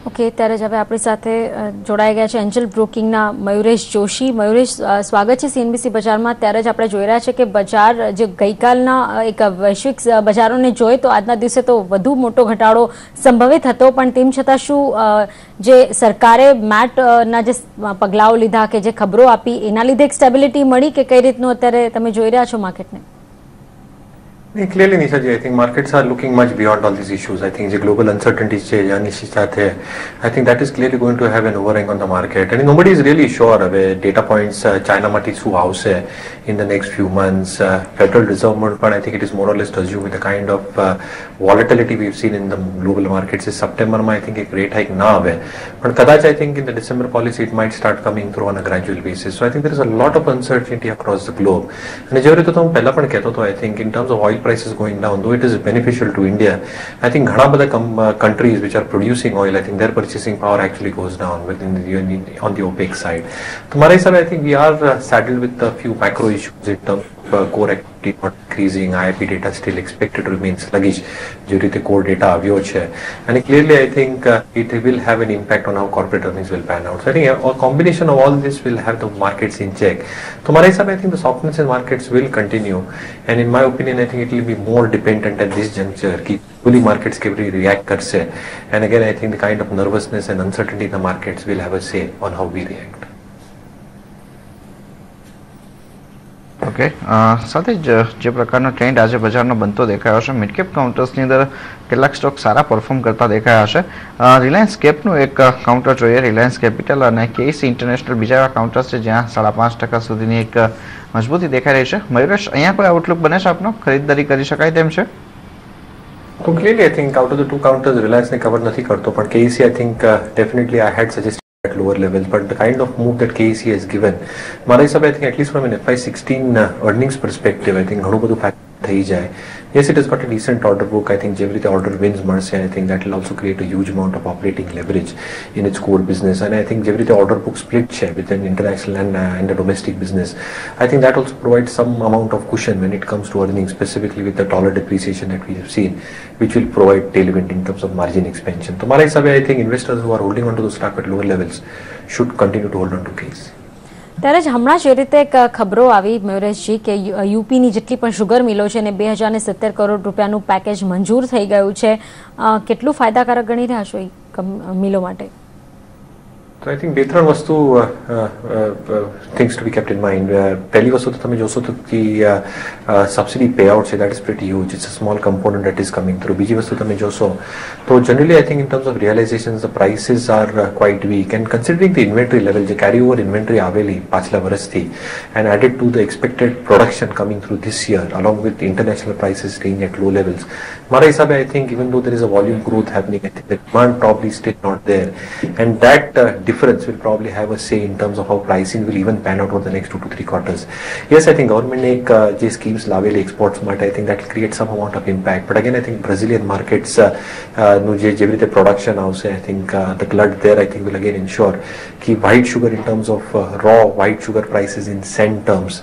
Okay, ત્યારે જ હવે આપણી સાથે જોડાઈ ગયા છે એન્જલ બ્રોકિંગના મયુરેશ જોશી. મયુરેશ, સ્વાગત છે સીએનબીસી બજારમાં. ત્યારે જ આપણે જોઈ રહ્યા છે કે બજાર જે ગઈકાલના એક વૈશ્વિક બજારોને જોઈએ તો આજના દિવસે તો વધુ મોટો ઘટાડો સંભવિત હતો, પણ તેમ છતાં શું જે સરકારે મેટના જે પગલાઓ લીધા કે જે ખબરો આપી એના લીધે એક સ્ટેબિલિટી મળી કે કઈ રીતનું અત્યારે તમે જોઈ રહ્યા છો માર્કેટને? Clearly, Nishaji, I think markets are looking much beyond all these issues. I think the global uncertainties I think that is clearly going to have an overhang on the market. And nobody is really sure of data points China mati su house in the next few months. Federal Reserve Board, but I think it is more or less to assume with the kind of volatility we've seen in the global markets is September, I think a great hike now. But Kadach, I think in the December policy, it might start coming through on a gradual basis. So I think there is a lot of uncertainty across the globe. And I think in terms of oil prices going down, though it is beneficial to India, I think घना बड़ा countries which are producing oil, I think their purchasing power actually goes down within on the OPEC side. So हमारे हिसाब I think we are saddled with a few macro issues in terms of core activity not increasing, IIP data still expected to remain sluggish due to the core data આવ્યો છે, and clearly I think it will have an impact on how corporate earnings will pan out. So I think a combination of all this will have the markets in check. So हमारे हिसाब I think the softness in markets will continue, and in my opinion I think it will be more dependent at this juncture कि fully markets के react कर से, and again I think the kind of nervousness and uncertainty in the markets will have a say on how we react. Okay, સાથે જ જે પ્રકારનો trend આજે બજારનો બનતો દેખાયો છે, મિડ કેપ કાઉન્ટર્સની અંદર કેટલાક સ્ટોક સારા પરફોર્મ કરતા દેખાયા હશે. રિલાયન્સ કેપનું એક કાઉન્ટર જોઈએ, રિલાયન્સ કેપિટલ અને કેસી ઇન્ટરનેશનલ બીજા એવા કાઉન્ટર્સ છે જ્યાં 5.5% સુધીની એક મજબૂતી દેખાઈ રહી છે. મયુરેશ, અહીંયા કોઈ આઉટલુક બને છે આપનો? ખરીદદારી કરી શકાય તેમ છે? So clearly I think out of the two counters Reliance ne cover નથી કરતો, પણ KEC I think definitely I had suggested at lower levels, but the kind of move that KEC has given, મારા હિસાબે I think at least from an FY16 earnings perspective I think ઘણું બધું factor થઈ જાય. Yes, it has got a decent order book. I think જેવી રીતે order wins મળશે, I think that will also create a huge amount of operating leverage in its core business, and I think જેવી રીતે order book split છે within international and the domestic business, I think that also provides some amount of cushion when it comes to earnings, specifically with the dollar depreciation that we have seen, which will provide tailwind in terms of margin expansion. So મારા હિસાબે I think investors who are holding on to the stock at lower levels should continue to hold on to KEC. ત્યારે જ હમણાં જ એ રીતે એક ખબરો આવી મયુરેશજી કે યુપીની જેટલી પણ શુગર મિલો છે અને 2070 કરોડ રૂપિયાનું પેકેજ મંજૂર થઈ ગયું છે, કેટલું ફાયદાકારક ગણી રહ્યા છો એ મિલો માટે? So I think બે ત્રણ વસ્તુ things to be kept in mind. પહેલી વસ્તુ તો તમે જોશો તો કે સબસિડી પેઆઉટ છે, that is pretty huge. It's a small component that is coming through. બીજી વસ્તુ તમે જોશો તો generally I think in terms of realizations the prices are quite weak, and considering the inventory level, જે carry over inventory આવેલી પાછલા વર્ષથી, and added to the expected production coming through this year along with international prices staying at low levels, મારા હિસાબે I think even though there is a volume growth happening, I think the demand probably still not there, and that difference will probably have a say in terms of how pricing will even pan out over the next 2 to 3 quarters. Yes, I think government ne જે schemes લાવેલી exports માટે, I think that will create some amount of impact, but again I think Brazilian markets નું જેવી રીતે production આવશે, I think the glut there I think will again ensure ki white sugar in terms of raw white sugar prices in cent terms,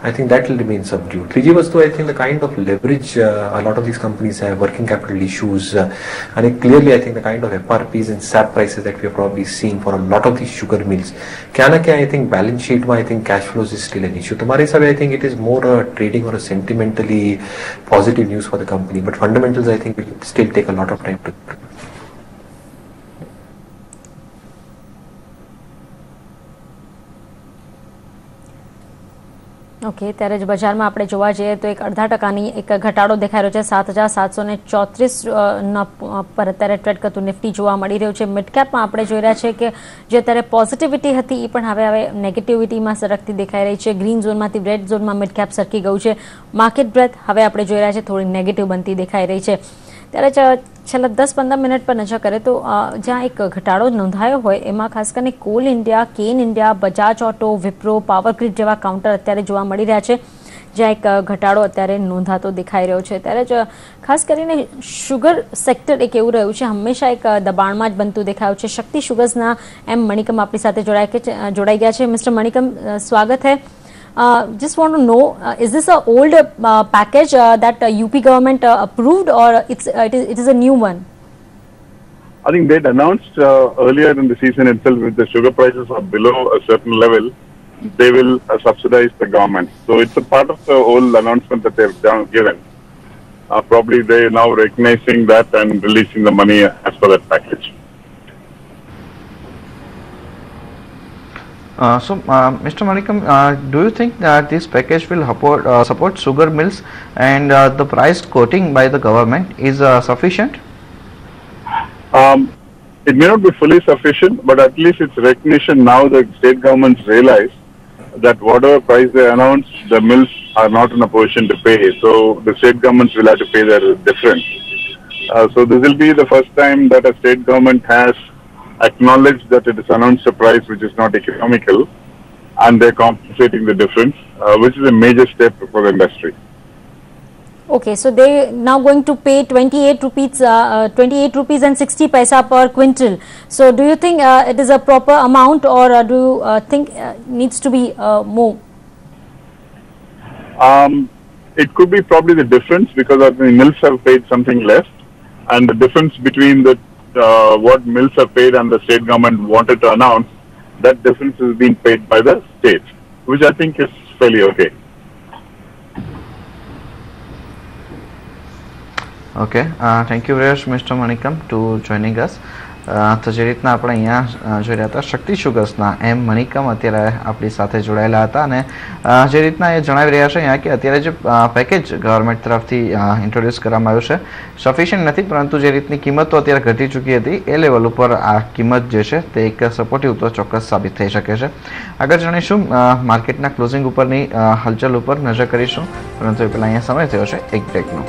I think that will remain subdued. ત્રીજી વસ્તુ I think the kind of leverage a lot of these companies have, working capital issues, and clearly I think the kind of FRPs and SAP prices that we are probably seeing for a lot of these sugar mills, क्या ना क्या I think balance sheet में I think cash flows is still an issue. तो हमारे हिसाब I think it is more a trading or a sentimentally positive news for the company, but fundamentals I think will still take a lot of time to. Okay, ત્યારે જ બજારમાં આપણે જોવા જઈએ તો એક 0.5% એક ઘટાડો દેખાઈ રહ્યો છે, 7,734 પર અત્યારે ટ્રેડ કરતું નિફ્ટી જોવા મળી રહ્યું છે. મિડ કેપમાં આપણે જોઈ રહ્યા છે કે જે અત્યારે પોઝિટિવિટી હતી એ પણ હવે નેગેટિવિટીમાં સરકતી દેખાઈ રહી છે. ગ્રીન ઝોનમાંથી રેડ ઝોનમાં મિડ કેપ સરકી ગયું છે. માર્કેટ બ્રેથ હવે આપણે જોઈ રહ્યા છે થોડી નેગેટિવ બનતી દેખાઈ રહી છે. ત્યારે છેલ્લા 10-15 મિનિટ પર નજર કરે તો જ્યાં એક ઘટાડો નોંધાયો હોય એમાં ખાસ કરીને call India, can India, Bajaj auto, Wipro, power grid જેવા કાઉન્ટર અત્યારે જોવા મળી રહ્યા છે, જ્યાં એક ઘટાડો અત્યારે નોંધાતો દેખાઈ રહ્યો છે. ત્યારે જ ખાસ કરીને શુગર સેક્ટર એક એવું રહ્યું છે હંમેશા એક દબાણમાં જ બનતું દેખાયું છે. શક્તિ શુગર્સના એમ મણિકમ આપણી સાથે જોડાઈ ગયા છે. મિસ્ટર મણિકમ, સ્વાગત है. Just want to know, is this an old package that UP government approved, or it is a new one? I think they'd announced earlier in the season itself, if the sugar prices are below a certain level, they will subsidize the government. So it's a part of the whole announcement that they've given. Probably they're now recognizing that and releasing the money as per that package. Mr. Manikam, do you think that this package will support sugar mills and the price quoting by the government is sufficient? It may not be fully sufficient, but at least it's recognition now that state governments realize that whatever price they announce, the mills are not in a position to pay. So the state governments will have to pay their difference. So this will be the first time that a state government has acknowledged that it has announced a price which is not economical, and they're compensating the difference, which is a major step for the industry. Okay, so they now going to pay 28 rupees and 60 paisa per quintal. So do you think it is a proper amount, or do you think needs to be more? It could be probably the difference, because the mills have paid something less, and the difference between the what mills have paid and the state government wanted to announce, that difference is being paid by the states, which I think is fairly okay. Okay, thank you very much, Mr. Manikam, to joining us. તો જે રીતના આપણે અહીંયા જોઈ રહ્યા હતા શક્તિ શુગર્સના એમ મનિકમ અત્યારે આપણી સાથે જોડાયેલા હતા, અને જે રીતના એ જણાવી રહ્યા છે અહીંયા કે અત્યારે જે પેકેજ ગવર્મેન્ટ તરફથી ઇન્ટ્રોડ્યુસ કરવામાં આવ્યું છે સફિશિયન્ટ નથી, પરંતુ જે રીતની કિંમતો અત્યારે ઘટી ચૂકી હતી એ લેવલ ઉપર આ કિંમત જે છે તે એક સપોર્ટિવ તો ચોક્કસ સાબિત થઈ શકે છે. આગળ જાણીશું માર્કેટના ક્લોઝિંગ ઉપરની હલચલ ઉપર નજર કરીશું, પરંતુ એ પહેલાં અહીંયા સમય થયો છે એક બ્રેકનો.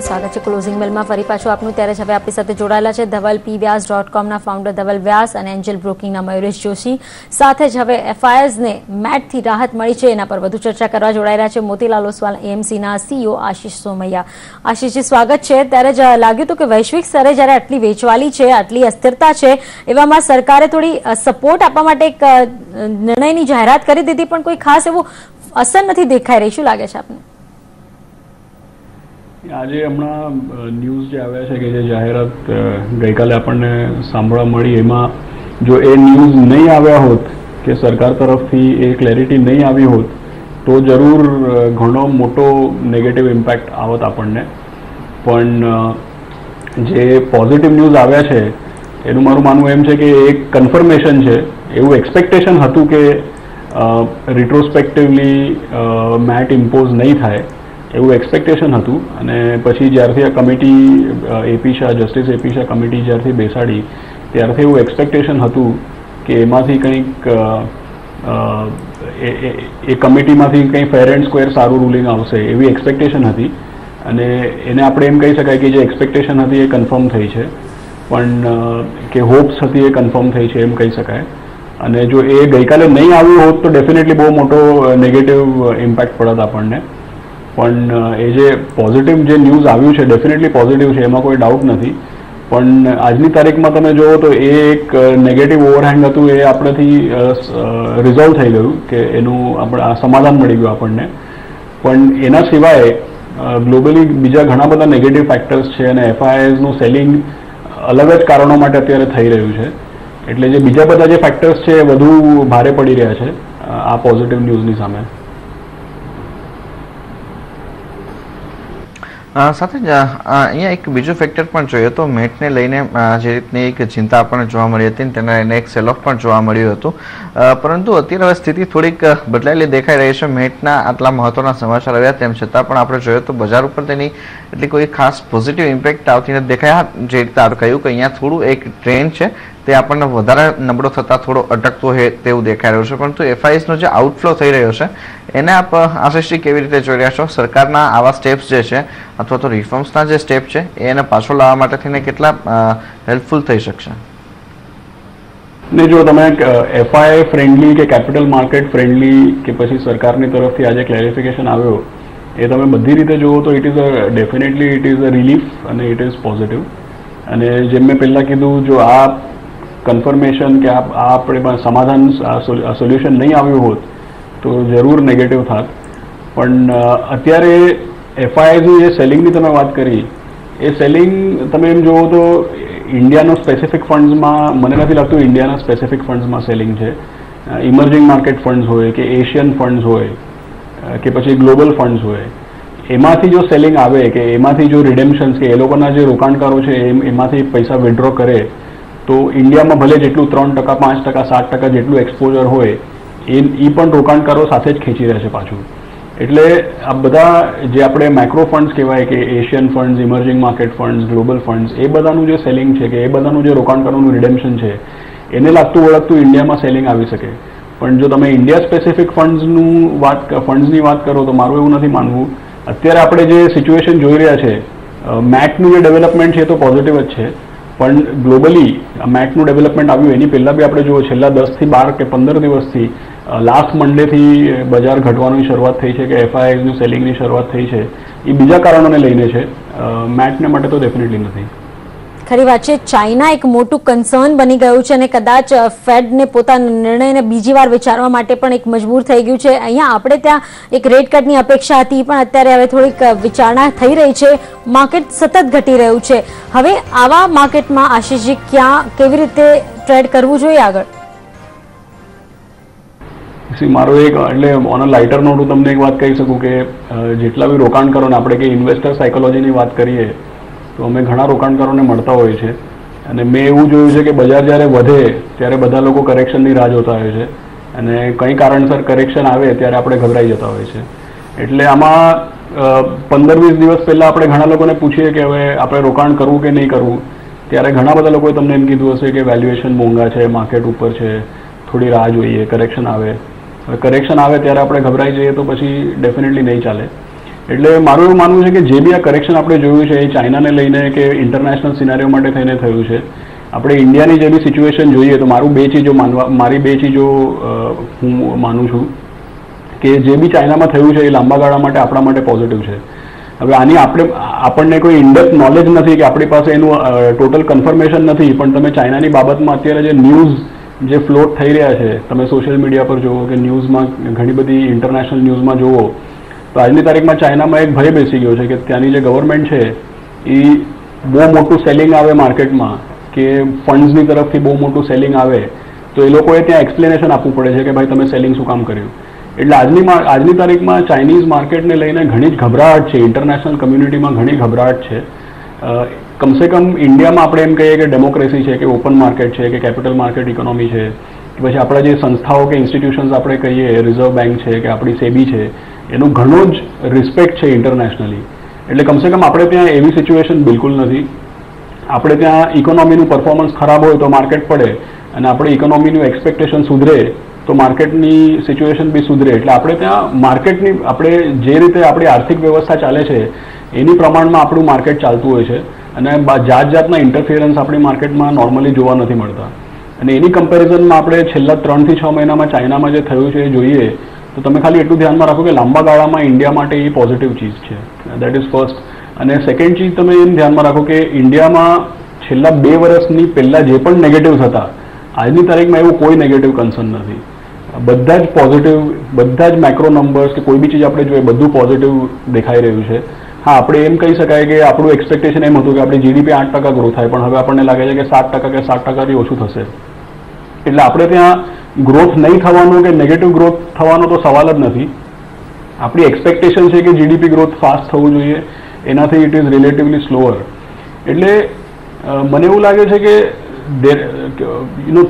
સ્વાગત છે ક્લોઝિંગ બેલમાં ફરી પાછું આપનું. ત્યારે જ હવે આપણી સાથે જોડાયેલા છે ધવલ pvyas.com ફાઉન્ડર ધવલ વ્યાસ અને એન્જલ બ્રોકિંગના મયુરેશ જોશી. સાથે જ હવે એફઆઈઆરને મેટથી રાહત મળી છે એના પર વધુ ચર્ચા કરવા જોડાઈ રહ્યા છે મોતીલાલ ઓસવાલ એએમસીના સીઈઓ આશિષ સોમૈયા. આશિષજી, સ્વાગત છે. ત્યારે જ લાગ્યું હતું કે વૈશ્વિક સ્તરે જ્યારે આટલી વેચવાલી છે, આટલી અસ્થિરતા છે, એવામાં સરકારે થોડી સપોર્ટ આપવા માટે એક નિર્ણયની જાહેરાત કરી દીધી, પણ કોઈ ખાસ એવું અસર નથી દેખાઈ રહી. શું લાગે છે આપને? આજે હમણાં ન્યૂઝ જે આવ્યા છે કે જે જાહેરાત ગઈકાલે આપણને સાંભળવા મળી, એમાં જો એ ન્યૂઝ નહીં આવ્યા હોત કે સરકાર તરફથી એ ક્લેરિટી નહીં આવી હોત તો જરૂર ઘણો મોટો નેગેટિવ ઇમ્પેક્ટ આવત આપણને. પણ જે પોઝિટિવ ન્યૂઝ આવ્યા છે એનું મારું માનવું એમ છે કે એક કન્ફર્મેશન છે. એવું એક્સપેક્ટેશન હતું કે રિટ્રોસ્પેક્ટિવલી મેટ ઇમ્પોઝ નહીં થાય એવું એક્સપેક્ટેશન હતું, અને પછી જ્યારથી આ committee A P Shah justice A P Shah committee જ્યારથી બેસાડી ત્યારથી એવું એક્સપેક્ટેશન હતું કે એમાંથી કંઈક એ કમિટીમાંથી કંઈ ફેર એન્ડ સ્ક્વેર સારું રૂલિંગ આવશે એવી એક્સપેક્ટેશન હતી, અને એને આપણે એમ કહી શકાય કે જે એક્સપેક્ટેશન હતી એ કન્ફર્મ થઈ છે, પણ કે હોપ્સ હતી એ કન્ફર્મ થઈ છે એમ કહી શકાય. અને જો એ ગઈકાલે નહીં આવ્યું હોત તો ડેફિનેટલી બહુ મોટો નેગેટિવ ઇમ્પેક્ટ પડત આપણને. પણ એ જે પોઝિટિવ જે ન્યૂઝ આવ્યું છે ડેફિનેટલી પોઝિટિવ છે, એમાં કોઈ ડાઉટ નથી. પણ આજની તારીખમાં તમે જુઓ તો એ એક નેગેટિવ ઓવરહેંગ હતું, એ આપણેથી રિઝોલ્વ થઈ ગયું કે એનું આપણે સમાધાન મળી ગયું આપણને. પણ એના સિવાય ગ્લોબલી બીજા ઘણા બધા નેગેટિવ ફેક્ટર્સ છે, અને એફઆઈઆઈઝનું સેલિંગ અલગ જ કારણો માટે અત્યારે થઈ રહ્યું છે. એટલે જે બીજા બધા જે ફેક્ટર્સ છે એ વધુ ભારે પડી રહ્યા છે આ પોઝિટિવ ન્યૂઝની સામે. સાથે જ અહીંયા એક બીજું ફેક્ટર પણ જોઈએ તો મેટને લઈને જે રીતની એક ચિંતા આપણને જોવા મળી હતી તેના લઈને એક સેલ ઓફ પણ જોવા મળ્યું હતું, પરંતુ અત્યારે હવે સ્થિતિ થોડીક બદલાયેલી દેખાઈ રહી છે. મેટના આટલા મહત્વના સમાચાર આવ્યા તેમ છતાં પણ આપણે જોઈએ તો બજાર ઉપર તેની એટલી કોઈ ખાસ પોઝિટિવ ઇમ્પેક્ટ આવતી નથી દેખાયા. જે રીતે આપણે કહ્યું કે અહીંયા થોડું એક ટ્રેન્ડ છે તે આપણને વધારે નબળો થતાં થોડો અટકતો હોય તેવું દેખાઈ રહ્યું છે, પરંતુ એફઆઈએસનો જે આઉટફ્લો થઈ રહ્યો છે એને આપ આશિષજી કેવી રીતે જોઈ રહ્યા છો? સરકારના આવા સ્ટેપ્સ જે છે અથવા તો રિફોર્મ્સના જે સ્ટેપ છે એને પાછો લાવવા માટે થઈને કેટલા હેલ્પફુલ થઈ શકશે? ને જો તમે એફઆઈ ફ્રેન્ડલી કે કેપિટલ માર્કેટ ફ્રેન્ડલી કે પછી સરકારની તરફથી આજે ક્લેરિફિકેશન આવ્યો એ તમે બધી રીતે જુઓ તો it is definitely it is a relief અને ઇટ ઇઝ પોઝિટિવ. અને જેમ મેં પહેલાં કીધું, જો આ કન્ફર્મેશન કે આ આપણે સમાધાન સોલ્યુશન નહીં આવ્યું હોત તો જરૂર નેગેટિવ થાત. પણ અત્યારે એફઆઈઆઈની જે સેલિંગની તમે વાત કરી એ સેલિંગ તમે એમ જુઓ તો ઇન્ડિયાનો સ્પેસિફિક ફંડ્સમાં મને નથી લાગતું ઇન્ડિયાના સ્પેસિફિક ફંડ્સમાં સેલિંગ છે. ઇમર્જિંગ માર્કેટ ફંડ્સ હોય કે એશિયન ફંડ્સ હોય કે પછી ગ્લોબલ ફંડ્સ હોય એમાંથી જો સેલિંગ આવે કે એમાંથી જો રિડેમ્પશન્સ કે એ લોકોના જે રોકાણકારો છે એમાંથી પૈસા વિડ્રો કરે તો ઇન્ડિયામાં ભલે જેટલું 3%, 5%, 7% જેટલું એક્સપોઝર હોય એ પણ રોકાણકારો સાથે જ ખેંચી રહ્યા છે પાછું. એટલે આ બધા જે આપણે માઇક્રો ફંડ્સ કહેવાય કે Asian funds, emerging market funds, global funds એ બધાનું જે સેલિંગ છે કે એ બધાનું જે રોકાણકારોનું રિડેમ્પશન છે એને લાગતું ઓળખતું ઇન્ડિયામાં સેલિંગ આવી શકે. પણ જો તમે ઇન્ડિયા સ્પેસિફિક ફંડ્સની વાત કરો તો મારું એવું નથી માનવું. અત્યારે આપણે જે સિચ્યુએશન જોઈ રહ્યા છે મેકનું જે ડેવલપમેન્ટ છે તો પોઝિટિવ જ છે, પણ ગ્લોબલી મેકનું ડેવલપમેન્ટ આવ્યું એની પહેલાં બી આપણે જુઓ છેલ્લા 10 થી 12 કે 15 દિવસથી લાસ્ટ મંડેથી બજાર ઘટવાની શરૂઆત થઈ છે કે એફઆઈઆઈનું સેલિંગની શરૂઆત થઈ છે એ બીજા કારણોને લઈને છે, મેકને માટે તો ડેફિનેટલી નથી. ખરી વાત છે. ચાઇના એક મોટું કન્સર્ન બની ગયું છે અને કદાચ ફેડને પોતાના નિર્ણયને બીજી વાર વિચારવા માટે પણ એક મજબૂર થઈ ગયું છે. અહીંયા આપણે ત્યાં એક રેટ કટની અપેક્ષા હતી પણ અત્યારે હવે થોડીક વિચારણા થઈ રહી છે. માર્કેટ સતત ઘટી રહ્યું છે. હવે આવા માર્કેટમાં આશીષજી કેવી રીતે ટ્રેડ કરવું જોઈએ આગળ? મારો એક એટલે ઓન અ લાઇટર નોટ હું તમને એક વાત કહી શકું કે જેટલા બી રોકાણકારોને આપણે કે ઇન્વેસ્ટર સાયકોલોજીની વાત કરીએ તો અમે ઘણા રોકાણકારોને મળતા હોઈએ છીએ અને મેં એવું જોયું છે કે બજાર જ્યારે વધે ત્યારે બધા લોકો કરેક્શનની રાહ જોતા હોય છે અને કંઈ કારણસર કરેક્શન આવે ત્યારે આપણે ગભરાઈ જતા હોઈએ છીએ. એટલે આમાં 15-20 દિવસ પહેલાં આપણે ઘણા લોકોને પૂછીએ કે હવે આપણે રોકાણ કરવું કે નહીં કરવું, ત્યારે ઘણા બધા લોકોએ તમને એમ કીધું હશે કે વેલ્યુએશન મોંઘા છે, માર્કેટ ઉપર છે, થોડી રાહ જોઈએ, કરેક્શન આવે. હવે કરેક્શન આવે ત્યારે આપણે ગભરાઈ જઈએ તો પછી ડેફિનેટલી નહીં ચાલે. એટલે મારું એવું માનવું છે કે જે બી આ કરેક્શન આપણે જોયું છે એ ચાઇનાને લઈને કે ઇન્ટરનેશનલ સિનારીઓ માટે થઈને થયું છે. આપણે ઇન્ડિયાની જે બી સિચ્યુએશન જોઈએ તો મારી બે ચીજો હું માનું છું કે જે બી ચાઇનામાં થયું છે એ લાંબા ગાળા માટે આપણા માટે પોઝિટિવ છે. હવે આની આપણને કોઈ ઇનડેપ્થ નોલેજ નથી કે આપણી પાસે એનું ટોટલ કન્ફર્મેશન નથી, પણ તમે ચાઇનાની બાબતમાં અત્યારે જે ન્યૂઝ જે ફ્લોટ થઈ રહ્યા છે તમે સોશિયલ મીડિયા પર જુઓ કે ન્યૂઝમાં ઘણી બધી ઇન્ટરનેશનલ ન્યૂઝમાં જુઓ તો આજની તારીખમાં ચાઇનામાં એક ભય બેસી ગયો છે કે ત્યાંની જે ગવર્મેન્ટ છે એ બહુ મોટું સેલિંગ આવે માર્કેટમાં કે ફંડ્સની તરફથી બહુ મોટું સેલિંગ આવે તો એ લોકોએ ત્યાં એક્સપ્લેનેશન આપવું પડે છે કે ભાઈ તમે સેલિંગ શું કામ કર્યું. એટલે આજની તારીખમાં ચાઇનીઝ માર્કેટને લઈને ઘણી જ ગભરાટ છે, ઇન્ટરનેશનલ કમ્યુનિટીમાં ઘણી ગભરાટ છે. કમસે કમ ઇન્ડિયામાં આપણે એમ કહીએ કે ડેમોક્રેસી છે કે ઓપન માર્કેટ છે કે કેપિટલ માર્કેટ ઇકોનોમી છે કે પછી આપણા જે સંસ્થાઓ કે ઇન્સ્ટિટ્યુશન્સ આપણે કહીએ રિઝર્વ બેંક છે કે આપણી સેબી છે એનો ઘણો જ રિસ્પેક્ટ છે ઇન્ટરનેશનલી. એટલે કમસે કમ આપણે ત્યાં એવી સિચ્યુએશન બિલકુલ નથી. આપણે ત્યાં ઇકોનોમીનું પરફોર્મન્સ ખરાબ હોય તો માર્કેટ પડે અને આપણે ઇકોનોમીનું એક્સપેક્ટેશન સુધરે તો માર્કેટની સિચ્યુએશન બી સુધરે. એટલે આપણે ત્યાં માર્કેટની આપણે જે રીતે આપણી આર્થિક વ્યવસ્થા ચાલે છે એની પ્રમાણમાં આપણું માર્કેટ ચાલતું હોય છે અને જાતના ઇન્ટરફિયરન્સ આપણી માર્કેટમાં નોર્મલી જોવા નથી મળતા. અને એની કમ્પેરિઝનમાં આપણે છેલ્લા 3 થી 6 મહિનામાં ચાઇનામાં જે થયું છે એ જોઈએ તો તમે ખાલી એટલું ધ્યાનમાં રાખો કે લાંબા ગાળામાં ઇન્ડિયા માટે એ પોઝિટિવ ચીજ છે. That is first. અને સેકન્ડ ચીજ તમે એમ ધ્યાનમાં રાખો કે ઇન્ડિયામાં છેલ્લા 2 વર્ષની પહેલાં જે પણ નેગેટિવ્સ હતા આજની તારીખમાં એવું કોઈ નેગેટિવ કન્સર્ન નથી. બધા જ પોઝિટિવ, બધા જ માઇક્રો નંબર્સ કે કોઈ બી ચીજ આપણે જોઈએ બધું પોઝિટિવ દેખાઈ રહ્યું છે. હા, આપણે એમ કહી શકાય કે આપણું એક્સપેક્ટેશન એમ હતું કે આપણી જીડીપી 8% ગ્રો થાય, પણ હવે આપણને લાગે છે કે 7% કે 7%થી ઓછું થશે. એટલે આપણે ત્યાં ગ્રોથ નહીં થવાનો કે નેગેટિવ ગ્રોથ થવાનો તો સવાલ જ નથી. આપણી એક્સપેક્ટેશન છે કે જીડીપી ગ્રોથ ફાસ્ટ થવું જોઈએ, એનાથી ઇટ ઇઝ રિલેટિવલી સ્લોઅર. એટલે મને એવું લાગે છે કે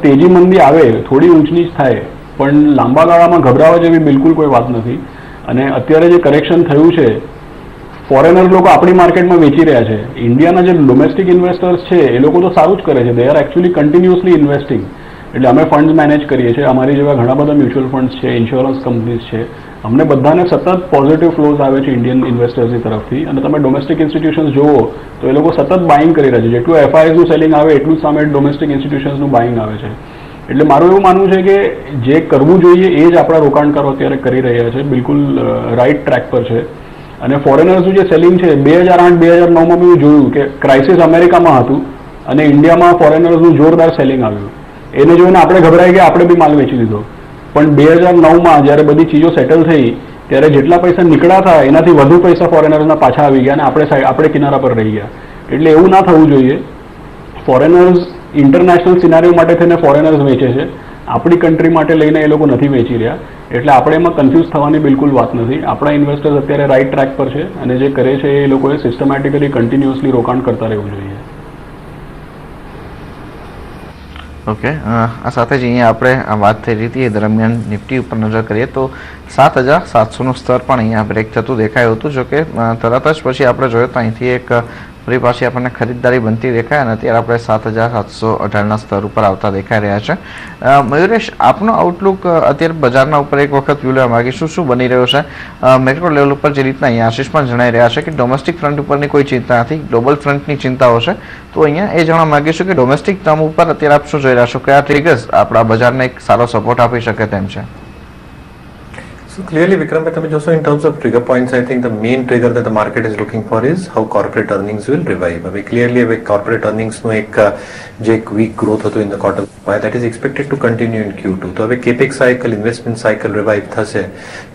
તેજી મંદી આવે, થોડી ઊંચ નીચ થાય, પણ લાંબા ગાળામાં ગભરાવા જેવી બિલકુલ કોઈ વાત નથી. અને અત્યારે જે કરેક્શન થયું છે ફોરેનર લોકો આપણી માર્કેટમાં વેચી રહ્યા છે. ઇન્ડિયાના જે ડોમેસ્ટિક ઇન્વેસ્ટર્સ છે એ લોકો તો સારું જ કરે છે, they are actually continuously investing. એટલે અમે ફંડ્સ મેનેજ કરીએ છીએ, અમારી જેવા ઘણા બધા મ્યુચ્યુઅલ ફંડ્સ છે, ઇન્સ્યોરન્સ કંપનીઝ છે, અમને બધાને સતત પોઝિટિવ ફ્લોઝ આવે છે ઇન્ડિયન ઇન્વેસ્ટર્સની તરફથી. અને તમે ડોમેસ્ટિક ઇન્સ્ટિટ્યુશન્સ જુઓ તો એ લોકો સતત બાઇંગ કરી રહ્યા છે. જેટલું એફઆઈઆઈનું સેલિંગ આવે એટલું જ સામે ડોમેસ્ટિક ઇન્સ્ટિટ્યુશન્સનું બાઇંગ આવે છે. એટલે મારું એવું માનવું છે કે જે કરવું જોઈએ એ જ આપણા રોકાણકારો અત્યારે કરી રહ્યા છે, બિલકુલ રાઇટ ટ્રેક પર છે. અને ફોરેનર્સનું જે સેલિંગ છે 2008-2009માં બી જોયું કે ક્રાઇસિસ અમેરિકામાં હતું અને ઇન્ડિયામાં ફોરેનર્સનું જોરદાર સેલિંગ આવ્યું. એને જોઈને આપણે ગભરાઈ ગયા, આપણે બી માલ વેચી દીધો. પણ 2009માં જ્યારે બધી ચીજો સેટલ થઈ ત્યારે જેટલા પૈસા નીકળ્યા હતા એનાથી વધુ પૈસા ફોરેનર્સના પાછા આવી ગયા અને આપણે કિનારા પર રહી ગયા. એટલે એવું ના થવું જોઈએ. ફોરેનર્સ ઇન્ટરનેશનલ સિનારીઓ માટે થઈને ફોરેનર્સ વેચે છે, આપણી કન્ટ્રી માટે લઈને એ લોકો નથી વેચી રહ્યા. એટલે આપણે એમાં કન્ફ્યુઝ થવાની બિલકુલ વાત નથી. આપણા ઇન્વેસ્ટર્સ અત્યારે રાઇટ ટ્રેક પર છે અને જે કરે છે એ લોકોએ સિસ્ટમેટિકલી કન્ટિન્યુઅસલી રોકાણ કરતા રહેવું જોઈએ. ઓકે, આ સાથે જ અહીંયા આપણે વાત થઈ રહી હતી એ દરમિયાન નિફ્ટી ઉપર નજર કરીએ તો 7,700નું સ્તર પણ અહીંયા બ્રેક થતું દેખાયું હતું. જોકે તરત જ પછી આપણે જોયું તો અહીંથી એક ફરી પાછી આપણને ખરીદદારી બનતી દેખાય અને અત્યારે આપણે 7,718ના સ્તર ઉપર આવતા દેખાઈ રહ્યા છે. મયુરેશ, આપનો આઉટલુક અત્યારે બજારના ઉપર એક વખત વ્યૂ લેવા માંગીશું. શું બની રહ્યો છે મેક્રો લેવલ ઉપર? જે રીતના અહીંયા આશીષ પણ જણાઈ રહ્યા છે કે ડોમેસ્ટિક ફ્રન્ટ ઉપરની કોઈ ચિંતા નથી, ગ્લોબલ ફ્રન્ટની ચિંતાઓ છે. તો અહીંયા એ જાણવા માંગીશું કે ડોમેસ્ટિક ટર્મ ઉપર અત્યારે આપ શું જોઈ રહ્યા છો? કયા ટ્રિગર્સ આપણા બજારને એક સારો સપોર્ટ આપી શકે તેમ છે? So clearly, Vikram, in terms of trigger points, I think the main trigger that the market is looking for is how corporate earnings will revive. Clearly, corporate earnings no एक weak growth होतो in the quarter, that is expected to continue in Q2. तो अभी capex cycle, investment cycle revive थसे,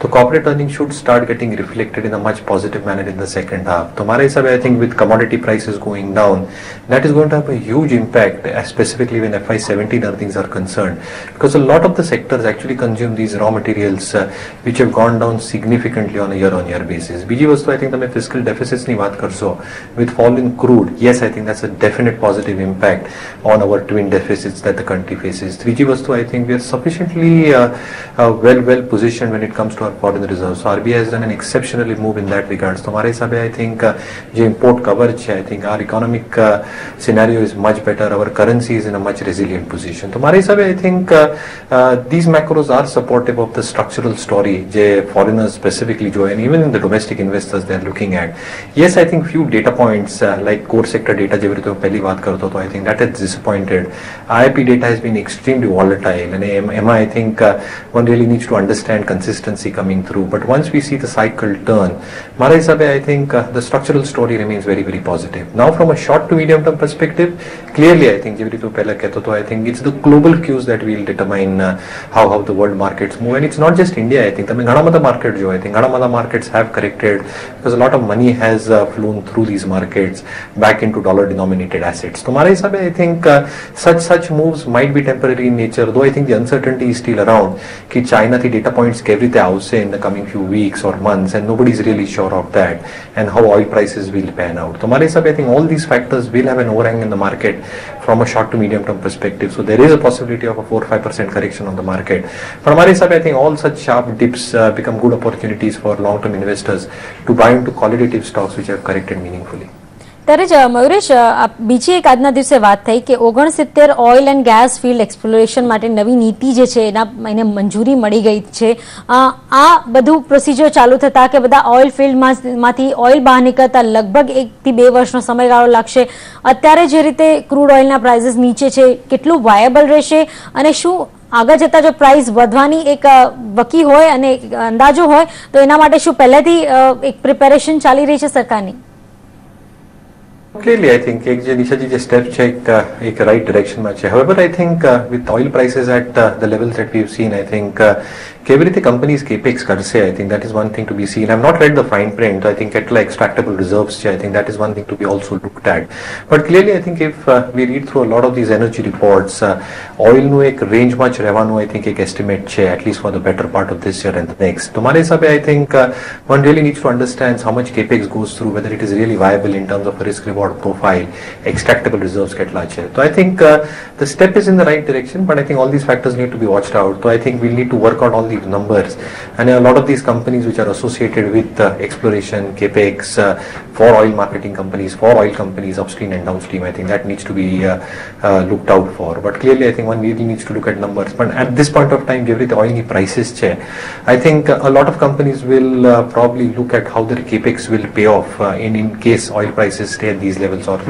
तो corporate earnings should start getting reflected in a much positive manner in the second half. तो हमारे हिसाब से I think with commodity prices going down, that is going to have a huge impact, specifically when FY17 earnings are concerned, because a lot of the sectors actually consume these raw materials which have gone down significantly on a year-on-year basis. બીજી વસ્તુ I think તમે fiscal deficits ની વાત કરશો, with fall in crude, yes, I think that's a definite positive impact on our twin deficits that the country faces. ત્રીજી વસ્તુ I think we are sufficiently well positioned when it comes to our foreign reserves. So RBI has done an exceptionally move in that regards. તો મારા હિસાબે I think જે import cover છે, I think our economic scenario is much better. Our currency is in a much resilient position. તો મારા હિસાબે I think these macros are supportive of the structural story જે foreigners specifically join, even in the domestic investors they are looking at. Yes, I think few data points like core sector data જેવી રીતે હું પહેલી વાત કરતો હતો, I think that has disappointed. IIP data has been extremely volatile and EMA I think one really needs to understand consistency coming through. But once we see the cycle turn, મારા હિસાબે I think the structural story remains very, very positive. Now from a short to medium term perspective, clearly I think જેવી રીતે હું પહેલા કહેતો હતો, I think it's the global cues that will determine how the world markets move, and it's not just India. I think તમે ઘણા બધા market જો, I think ઘણા બધા markets have corrected because a lot of money has flown through these markets back into dollar denominated assets. તો મારા હિસાબે I think such moves might be temporary in nature, though I think the uncertainty is still around कि China થી data points કેવી રીતે આવશે in the coming few weeks or months, and nobody is really sure of that, and how oil prices will pan out. તો મારા હિસાબે I think all these factors will have an overhang in the market from a short to medium term perspective. So there is a possibility of a 4-5% correction on the market. But हमारे हिसाब से I think all such sharp dips become good opportunities for long-term investors to buy into qualitative stocks which have corrected meaningfully. ત્યારે જ મયુરેશ, બીજી એક આજના દિવસે વાત થઈ કે 69 oil and gas field exploration માટે નવી નીતિ જે છે એને મંજૂરી મળી ગઈ છે. આ બધું પ્રોસિજર ચાલુ થતા કે બધા ઓઇલ ફિલ્ડમાંથી ઓઇલ બહાર નીકળતા લગભગ 1 થી 2 વર્ષનો સમયગાળો લાગશે. અત્યારે જે રીતે ક્રૂડ ઓઇલના પ્રાઇસીસ નીચે છે, કેટલું વાયેબલ રહેશે અને શું આગળ જતા જો પ્રાઇસ વધવાની એક વકી હોય અને અંદાજો હોય તો એના માટે શું પહેલેથી એક પ્રિપેરેશન ચાલી રહી છે સરકારની? Clearly, I think જે step છે એક right direction માં છે. However, I think with oil prices at the levels that we've seen, I think કેવી રીતે companies capex કરશે, I think that is one thing to be seen. I've not read the fine print. I think કેટલા extractable reserves છે, I think that is one thing to be also looked at. But clearly, I think if we read through a lot of these energy reports, oil નું એક range માં જ રહેવાનું I think એક estimate છે, at least for the better part of this year and the next. તો મારા હિસાબે I think one really needs to understand how much capex goes through, whether it is really viable in terms of a risk reward profile, extractable reserves કેટલા છે. So I think the step is in the right direction, but I think all these factors need to be watched out. So I think we'll need to work out all these numbers, and a lot of these companies which are associated with exploration, capex, for oil marketing companies, for oil companies, upstream and downstream, I think that needs to be looked out for. But clearly I think one really needs to look at numbers. But at this point of time, given the oil prices chair, I think a lot of companies will probably look at how their capex will pay off in case oil prices stay at these levels or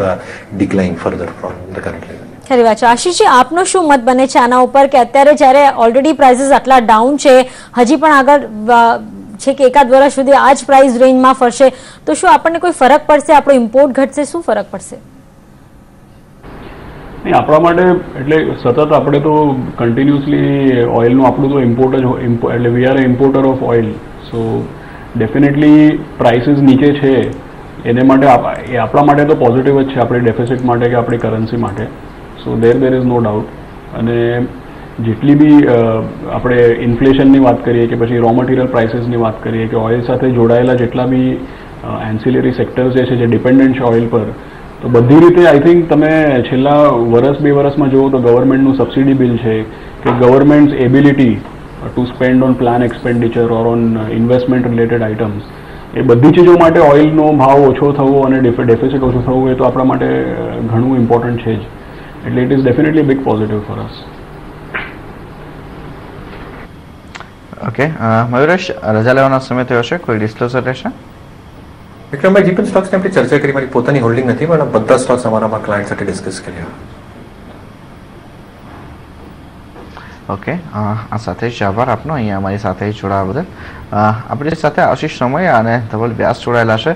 decline further from the current level. ખરી વાત છે. આશીષજી, આપનો શું મત બને છે આના ઉપર કે અત્યારે જ્યારે ઓલરેડી પ્રાઇસીસ આટલા ડાઉન છે, હજી પણ આગળ છે કે એકાદ વર્ષ સુધી આ જ પ્રાઇસ રેન્જમાં ફરશે, તો શું આપણને કોઈ ફરક પડશે? આપણો ઇમ્પોર્ટ ઘટશે? શું ફરક પડશે? નહીં, આપણા માટે એટલે સતત આપણે તો કન્ટિન્યુઅસલી ઓઇલનું આપણું તો ઇમ્પોર્ટ જ એટલે we are a importer of oil. So definitely prices નીચે છે એને માટે એ આપણા માટે તો પોઝિટિવ જ છે, આપણી ડેફિસિટ માટે કે આપણી કરન્સી માટે. સો દેર ઇઝ નો ડાઉટ. અને જેટલી બી આપણે ઇન્ફ્લેશનની વાત કરીએ કે પછી રો મટીરિયલ પ્રાઇસીસની વાત કરીએ કે ઓઇલ સાથે જોડાયેલા જેટલા બી એન્સિલરી સેક્ટર્સ જે છે જે ડિપેન્ડન્ટ છે ઓઇલ પર, તો બધી રીતે આઈ થિંક તમે છેલ્લા વર્ષ 2 વર્ષમાં જુઓ તો ગવર્મેન્ટનું સબસિડી બિલ છે કે government's ability to spend on plan expenditure or on investment related items, એ બધી ચીજો માટે ઓઇલનો ભાવ ઓછો થવો અને ડેફિસિટ ઓછો થવું એ તો આપણા માટે ઘણું ઇમ્પોર્ટન્ટ છે જ. એટલે it is definitely big positive for us. Okay, Mayuresh, રજા લેવાનો સમય થયો છે, કોઈ ડિસ્ક્લોઝર રહેશે? વિક્રમભાઈ, જીપન સ્ટોક્સની આપણે ચર્ચા કરી, મારી પોતાની હોલ્ડિંગ નથી પણ બધા સ્ટોક્સ અમારા ક્લાયન્ટ સાથે ડિસ્કસ કર્યા. ઓકે, આ સાથે જ આભાર આપનો અહીંયા અમારી સાથે જોડાવા બદલ. આપણી સાથે આશીષ સમય અને ધવલ વ્યાસ જોડાયેલા છે.